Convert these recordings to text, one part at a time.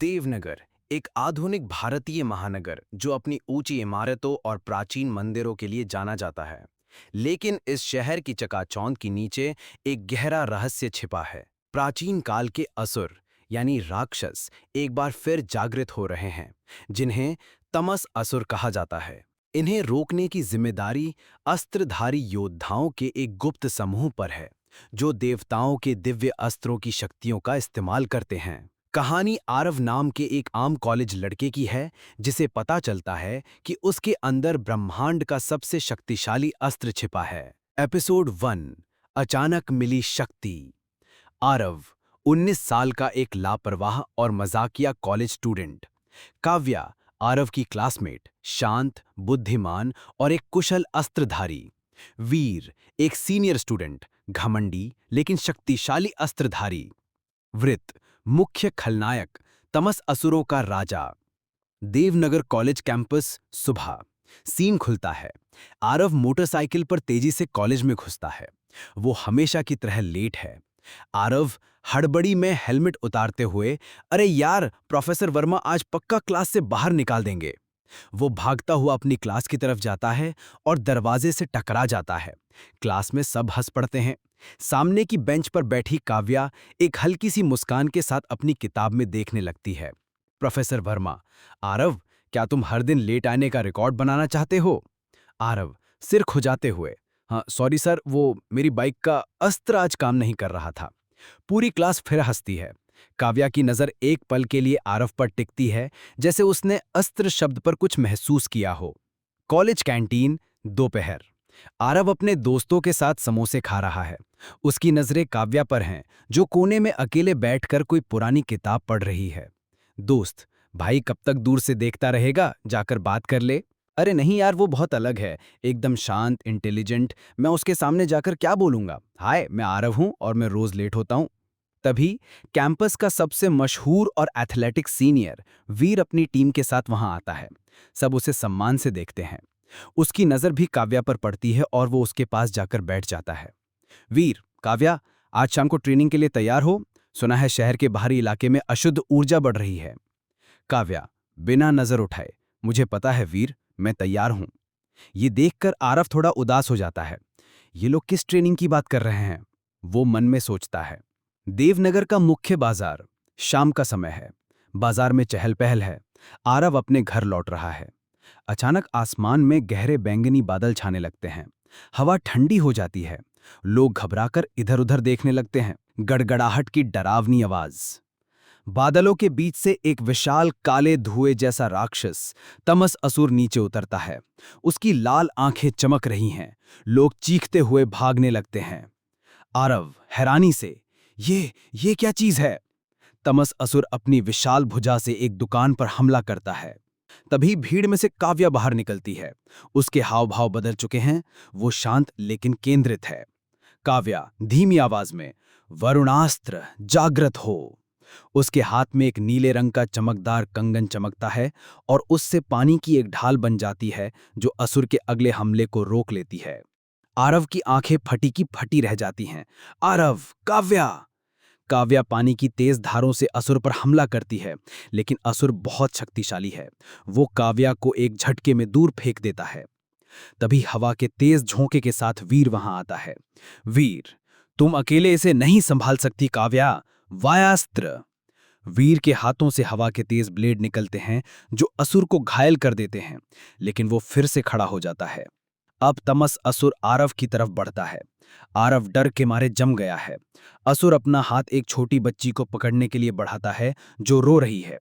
देवनगर एक आधुनिक भारतीय महानगर जो अपनी ऊंची इमारतों और प्राचीन मंदिरों के लिए जाना जाता है। लेकिन इस शहर की चकाचौंध के नीचे एक गहरा रहस्य छिपा है। प्राचीन काल के असुर यानी राक्षस एक बार फिर जागृत हो रहे हैं, जिन्हें तमस असुर कहा जाता है। इन्हें रोकने की जिम्मेदारी अस्त्रधारी योद्धाओं के एक गुप्त समूह पर है, जो देवताओं के दिव्य अस्त्रों की शक्तियों का इस्तेमाल करते हैं। कहानी आरव नाम के एक आम कॉलेज लड़के की है, जिसे पता चलता है कि उसके अंदर ब्रह्मांड का सबसे शक्तिशाली अस्त्र छिपा है। एपिसोड 1। अचानक मिली शक्ति। आरव 19 साल का एक लापरवाह और मजाकिया कॉलेज स्टूडेंट। काव्या आरव की क्लासमेट, शांत, बुद्धिमान और एक कुशल अस्त्रधारी। वीर एक सीनियर स्टूडेंट, घमंडी लेकिन शक्तिशाली अस्त्रधारी। वृत्त मुख्य खलनायक, तमस असुरों का राजा। Devnagar college campus. सुबह सीन खुलता है। आरव मोटरसाइकिल पर तेजी से कॉलेज में घुसता है। वो हमेशा की तरह लेट है। आरव हड़बड़ी में हेलमेट उतारते हुए, अरे यार, प्रोफेसर वर्मा आज पक्का क्लास से बाहर निकाल देंगे। वो भागता हुआ अपनी क्लास की तरफ जाता है और दरवाजे से टकरा जाता है। क्लास में सब हंस पड़ते हैं। सामने की बेंच पर बैठी काव्या एक हल्की सी मुस्कान के साथ अपनी किताब में देखने लगती है। प्रोफेसर वर्मा, आरव, क्या तुम हर दिन लेट आने का रिकॉर्ड बनाना चाहते हो? आरव सिर खुजाते हुए, हाँ सॉरी सर, वो मेरी बाइक का अस्त्र आज काम नहीं कर रहा था। पूरी क्लास फिर हंसती है। काव्या की नजर एक पल के लिए आरव पर टिकती है, जैसे उसने अस्त्र शब्द पर कुछ महसूस किया हो। College canteen. दोपहर। आरव अपने दोस्तों के साथ समोसे खा रहा है। उसकी नजरें काव्या पर हैं, जो कोने में अकेले बैठकर कोई पुरानी किताब पढ़ रही है। दोस्त, भाई कब तक दूर से देखता रहेगा, जाकर बात कर ले। अरे नहीं यार, वो बहुत अलग है, एकदम शांत, इंटेलिजेंट। मैं उसके सामने जाकर क्या बोलूंगा? हाय, मैं आरव हूं और मैं रोज लेट होता हूं। तभी कैंपस का सबसे मशहूर और एथलेटिक सीनियर वीर अपनी टीम के साथ वहां आता है। सब उसे सम्मान से देखते हैं। उसकी नजर भी काव्या पर पड़ती है और वो उसके पास जाकर बैठ जाता है। वीर, काव्या, आज शाम को ट्रेनिंग के लिए तैयार हो? सुना है शहर के बाहरी इलाके में अशुद्ध ऊर्जा बढ़ रही है। काव्या बिना नजर उठाए, मुझे पता है वीर, मैं तैयार हूं। ये देखकर आरव थोड़ा उदास हो जाता है। ये लोग किस ट्रेनिंग की बात कर रहे हैं? वो मन में सोचता है। देवनगर का मुख्य बाजार। शाम का समय है। बाजार में चहल पहल है। आरव अपने घर लौट रहा है। अचानक आसमान में गहरे बैंगनी बादल छाने लगते हैं। हवा ठंडी हो जाती है। लोग घबराकर इधर उधर देखने लगते हैं। गड़गड़ाहट की डरावनी आवाज। बादलों के बीच से एक विशाल काले धुएं जैसा राक्षस, तमस असुर, नीचे उतरता है। उसकी लाल आंखें चमक रही हैं। लोग चीखते हुए भागने लगते हैं। आरव हैरानी से, ये क्या चीज है? तमस असुर अपनी विशाल भुजा से एक दुकान पर हमला करता है। तभी भीड़ में से काव्या बाहर निकलती है। उसके हाव भाव बदल चुके हैं। वो शांत लेकिन केंद्रित है। काव्या धीमी आवाज में, वरुणास्त्र जागृत हो। उसके हाथ में एक नीले रंग का चमकदार कंगन चमकता है और उससे पानी की एक ढाल बन जाती है, जो असुर के अगले हमले को रोक लेती है। आरव की आंखें फटी की फटी रह जाती हैं। आरव, काव्या! काव्या पानी की तेज धारों से असुर पर हमला करती है, लेकिन असुर बहुत शक्तिशाली है। वो काव्या को एक झटके में दूर फेंक देता है। तभी हवा के तेज झोंके के साथ वीर वहां आता है। वीर, तुम अकेले इसे नहीं संभाल सकती काव्या। वायास्त्र। वीर के हाथों से हवा के तेज ब्लेड निकलते हैं, जो असुर को घायल कर देते हैं, लेकिन वो फिर से खड़ा हो जाता है। अब तमस असुर आरव की तरफ बढ़ता है। आरव डर के मारे जम गया है। असुर अपना हाथ एक छोटी बच्ची को पकड़ने के लिए बढ़ाता है, जो रो रही है।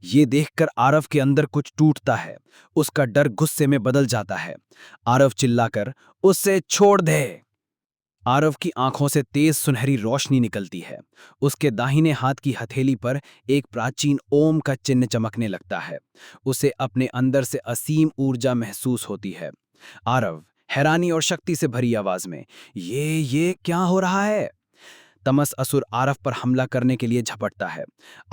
ये देखकर आरव के अंदर कुछ टूटता है। उसका डर गुस्से में बदल जाता है। आरव चिल्लाकर, उससे छोड़ दे। आरव की आंखों से तेज सुनहरी रोशनी निकलती है। उसके दाहिने हाथ की हथेली पर एक प्राचीन ओम का चिन्ह चमकने लगता है। उसे अपने अंदर से असीम ऊर्जा महसूस होती है। आरव हैरानी और शक्ति से भरी आवाज में, ये क्या हो रहा है? तमस असुर आरव पर हमला करने के लिए झपटता है।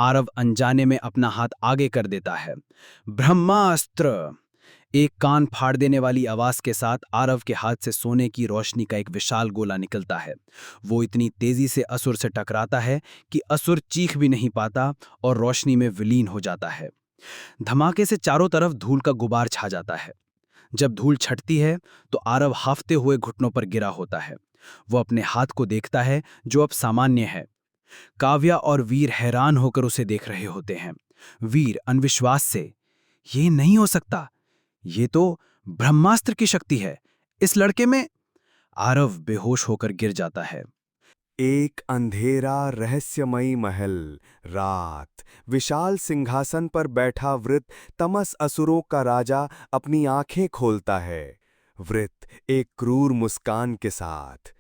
आरव अनजाने में अपना हाथ आगे कर देता है। ब्रह्मास्त्र। एक कान फाड़ देने वाली आवाज के साथ आरव के हाथ से सोने की रोशनी का एक विशाल गोला निकलता है। वो इतनी तेजी से असुर से टकराता है कि असुर चीख भी नहीं पाता और रोशनी में विलीन हो जाता है। धमाके से चारों तरफ धूल का गुबार छा जाता है। जब धूल छटती है तो आरव हाफते हुए घुटनों पर गिरा होता है। वो अपने हाथ को देखता है जो अब सामान्य है। काव्या और वीर हैरान होकर उसे देख रहे होते हैं। वीर अनविश्वास से, ये नहीं हो सकता, ये तो ब्रह्मास्त्र की शक्ति है इस लड़के में। आरव बेहोश होकर गिर जाता है। एक अंधेरा रहस्यमयी महल, रात। विशाल सिंहासन पर बैठा वृत, तमस असुरों का राजा, अपनी आंखें खोलता है। वृत एक क्रूर मुस्कान के साथ।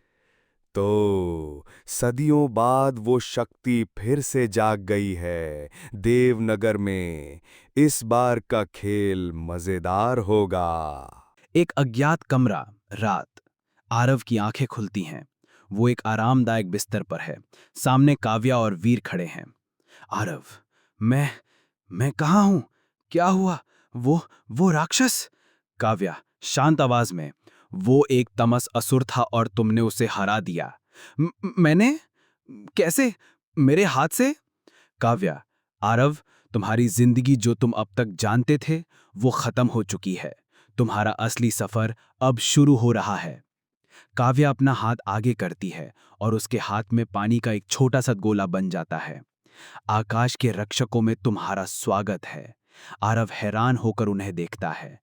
तो सदियों बाद वो शक्ति फिर से जाग गई है देवनगर में। इस बार का खेल मजेदार होगा। एक अज्ञात कमरा, रात। आरव की आंखें खुलती हैं। वो एक आरामदायक बिस्तर पर है। सामने काव्या और वीर खड़े हैं। आरव, मैं कहाँ हूं? क्या हुआ? वो राक्षस? काव्या शांत आवाज में, वो एक तमस असुर था और तुमने उसे हरा दिया। मैंने? कैसे? मेरे हाथ से? काव्या, आरव, तुम्हारी जिंदगी जो तुम अब तक जानते थे वो खत्म हो चुकी है। तुम्हारा असली सफर अब शुरू हो रहा है। काव्या अपना हाथ आगे करती है और उसके हाथ में पानी का एक छोटा सा गोला बन जाता है। आकाश के रक्षकों में तुम्हारा स्वागत है। आरव हैरान होकर उन्हें देखता है।